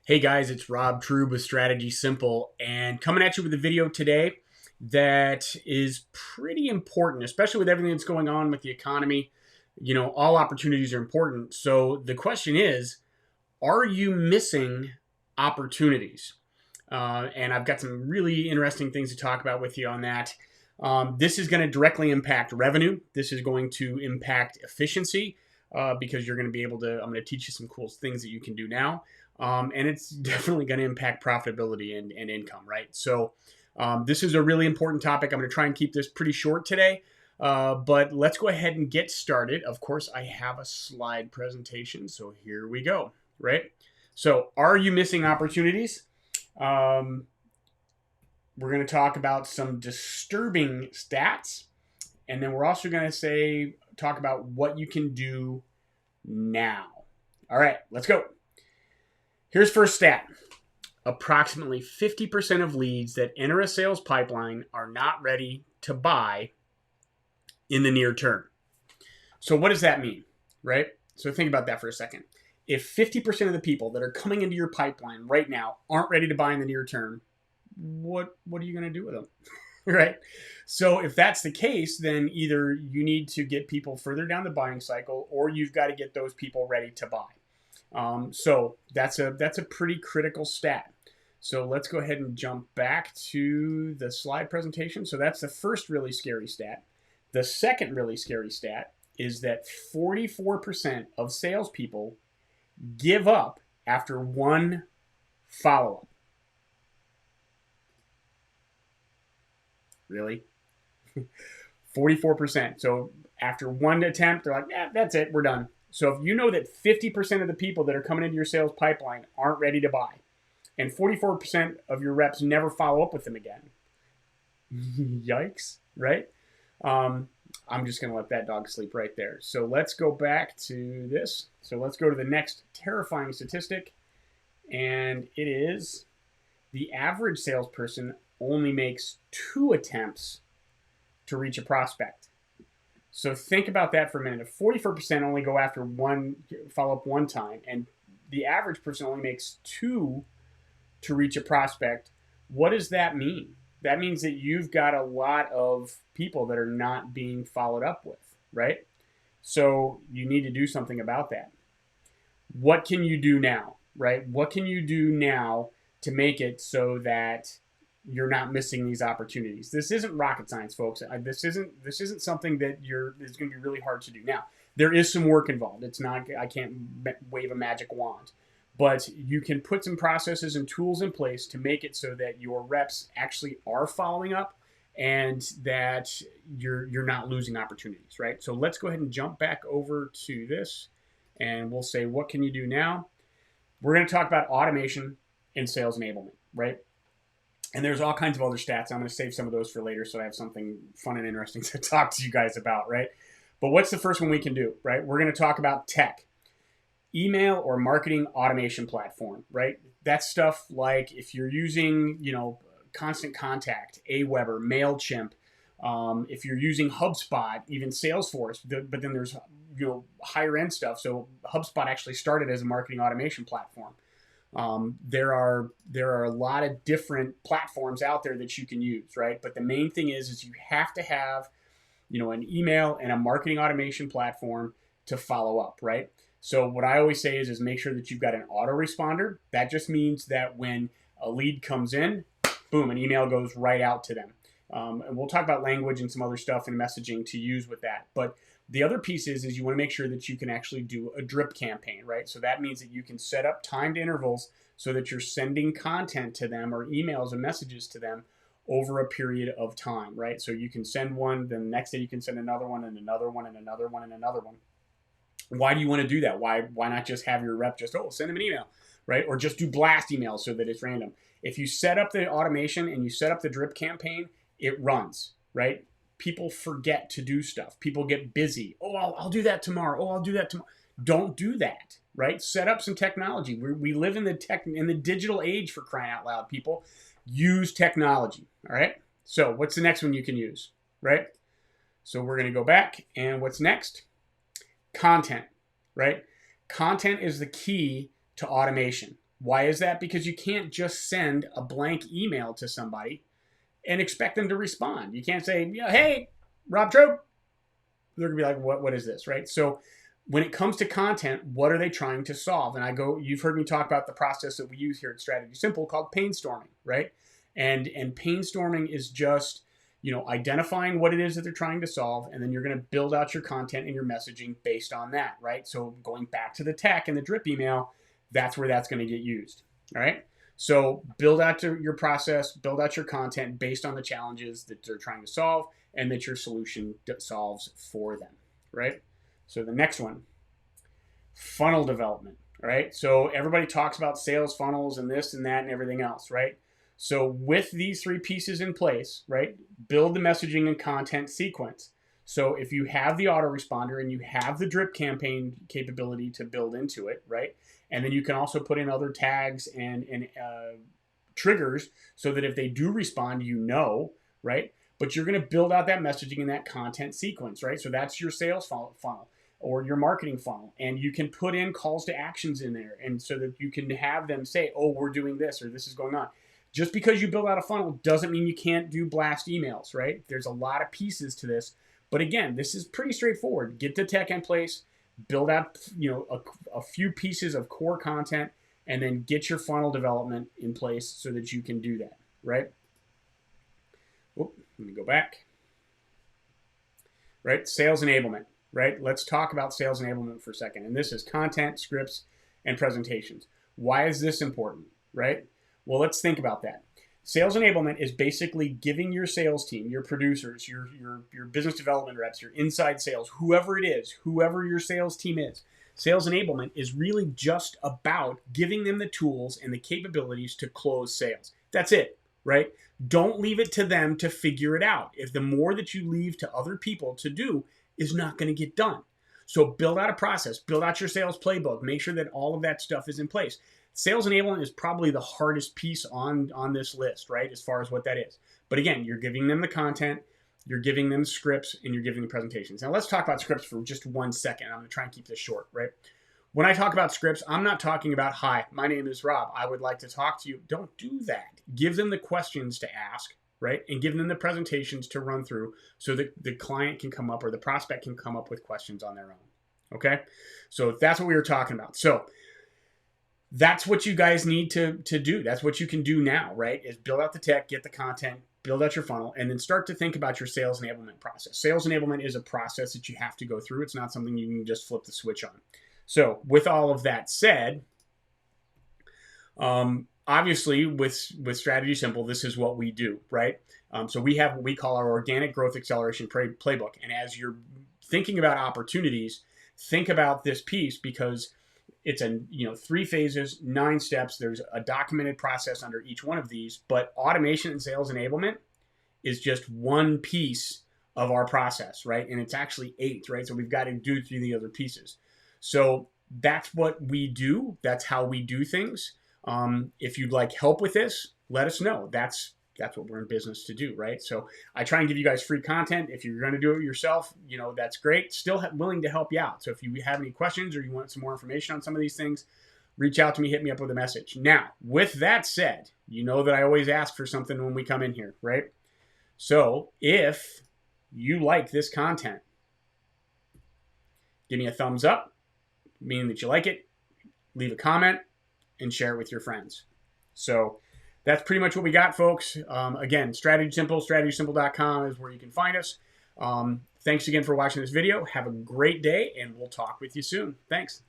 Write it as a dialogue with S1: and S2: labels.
S1: Hey guys, it's Rob Trube with Strategy Simple, and coming at you with a video today that is pretty important, especially with everything that's going on with the economy. You know, all opportunities are important. So the question is, are you missing opportunities? And I've got some really interesting things to talk about with you on that. This is going to directly impact revenue. This is going to impact efficiency because you're going to be able to, I'm going to teach you some cool things that you can do now. And it's definitely going to impact profitability and income, right? So this is a really important topic. I'm going to try and keep this pretty short today, but let's go ahead and get started. Of course, I have a slide presentation, so here we go, right? So are you missing opportunities? We're going to talk about some disturbing stats, and then we're also going to talk about what you can do now. All right, let's go. Here's first stat. Approximately 50% of leads that enter a sales pipeline are not ready to buy in the near term. So what does that mean, right? So think about that for a second. If 50% of the people that are coming into your pipeline right now aren't ready to buy in the near term, what are you going to do with them? Right? So if that's the case, then either you need to get people further down the buying cycle, or you've got to get those people ready to buy. So that's a pretty critical stat. So let's go ahead and jump back to the slide presentation. So that's the first really scary stat. The second really scary stat is that 44% of salespeople give up after one follow-up. Really? 44%. So after one attempt, they're like, yeah, that's it, we're done. So if you know that 50% of the people that are coming into your sales pipeline aren't ready to buy, and 44% of your reps never follow up with them again, yikes, right? I'm just going to let that dog sleep right there. So let's go back to this. So let's go to the next terrifying statistic, and it is the average salesperson only makes 2 attempts to reach a prospect. So think about that for a minute. If 44% only go after one follow-up one time, and the average person only makes 2 to reach a prospect, what does that mean? That means that you've got a lot of people that are not being followed up with, right? So you need to do something about that. What can you do now, right? What can you do now to make it so that you're not missing these opportunities? This isn't rocket science, folks. This isn't something that is going to be really hard to do. Now, there is some work involved. It's not, I can't wave a magic wand, but you can put some processes and tools in place to make it so that your reps actually are following up and that you're not losing opportunities, right? So let's go ahead and jump back over to this, and we'll say, what can you do now? We're going to talk about automation and sales enablement, right? And there's all kinds of other stats. I'm going to save some of those for later so I have something fun and interesting to talk to you guys about, right? But what's the first one we can do, right? We're going to talk about tech, email or marketing automation platform, right? That's stuff like if you're using, Constant Contact, Aweber, MailChimp, if you're using HubSpot, even Salesforce, but then there's, higher end stuff. So HubSpot actually started as a marketing automation platform. There are a lot of different platforms out there that you can use, right? But the main thing is you have to have, an email and a marketing automation platform to follow up, right? So what I always say is make sure that you've got an autoresponder. That just means that when a lead comes in, boom, an email goes right out to them. And we'll talk about language and some other stuff and messaging to use with that. But the other piece is you want to make sure that you can actually do a drip campaign, right? So that means that you can set up timed intervals so that you're sending content to them or emails or messages to them over a period of time, right? So you can send one, then the next day you can send another one and another one and another one and another one. Why do you want to do that? Why not just have your rep just, send them an email, right? Or just do blast emails so that it's random. If you set up the automation and you set up the drip campaign, it runs, right? People forget to do stuff. People get busy. I'll do that tomorrow. I'll do that tomorrow. Don't do that, right? Set up some technology. We live in the digital age, for crying out loud, people. Use technology, all right? So what's the next one you can use, right? So we're going to go back, and what's next? Content, right? Content is the key to automation. Why is that? Because you can't just send a blank email to somebody and expect them to respond. You can't say, hey, Rob Trope. They're going to be like, what is this, right? So when it comes to content, what are they trying to solve? And you've heard me talk about the process that we use here at Strategy Simple called PainStorming, right? And PainStorming is just, identifying what it is that they're trying to solve, and then you're going to build out your content and your messaging based on that, right? So going back to the tech and the drip email, that's where that's going to get used, all right? So build out your process, build out your content based on the challenges that they're trying to solve and that your solution solves for them, right? So the next one, funnel development, right? So everybody talks about sales funnels and this and that and everything else, right? So with these 3 pieces in place, right, build the messaging and content sequence. So if you have the autoresponder and you have the drip campaign capability to build into it, right, and then you can also put in other tags and triggers so that if they do respond, right, but you're going to build out that messaging and that content sequence, right? So that's your sales funnel or your marketing funnel. And you can put in calls to actions in there, and so that you can have them say, oh, we're doing this or this is going on. Just because you build out a funnel doesn't mean you can't do blast emails, right? There's a lot of pieces to this. But again, this is pretty straightforward. Get the tech in place, build out a few pieces of core content, and then get your funnel development in place so that you can do that, right? Let me go back. Right, sales enablement, right? Let's talk about sales enablement for a second. And this is content, scripts, and presentations. Why is this important, right? Well, let's think about that. Sales enablement is basically giving your sales team, your producers, your business development reps, your inside sales, whoever it is, whoever your sales team is. Sales enablement is really just about giving them the tools and the capabilities to close sales. That's it, right? Don't leave it to them to figure it out. If the more that you leave to other people to do is not going to get done. So build out a process, build out your sales playbook, make sure that all of that stuff is in place. Sales enablement is probably the hardest piece on this list, right, as far as what that is. But again, you're giving them the content, you're giving them scripts, and you're giving them presentations. Now let's talk about scripts for just 1 second. I'm going to try and keep this short, right? When I talk about scripts, I'm not talking about, hi, my name is Rob, I would like to talk to you. Don't do that. Give them the questions to ask, right? And give them the presentations to run through so that the client can come up or the prospect can come up with questions on their own, okay? So that's what we were talking about. So that's what you guys need to do. That's what you can do now, right? Is build out the tech, get the content, build out your funnel, and then start to think about your sales enablement process. Sales enablement is a process that you have to go through. It's not something you can just flip the switch on. So with all of that said, obviously with Strategy Simple, this is what we do, right? So we have what we call our organic growth acceleration playbook. And as you're thinking about opportunities, think about this piece because it's 3 phases, 9 steps. There's a documented process under each one of these, but automation and sales enablement is just one piece of our process, right? And it's actually 8, right? So we've got to do 3 of the other pieces. So that's what we do. That's how we do things. If you'd like help with this, let us know. That's what we're in business to do, right? So I try and give you guys free content. If you're going to do it yourself, that's great. Still willing to help you out. So if you have any questions or you want some more information on some of these things, reach out to me, hit me up with a message. Now, with that said, you know that I always ask for something when we come in here, right? So if you like this content, give me a thumbs up, meaning that you like it, leave a comment, and share it with your friends. So that's pretty much what we got, folks. Again, Strategy Simple, strategysimple.com is where you can find us. Thanks again for watching this video. Have a great day, and we'll talk with you soon. Thanks.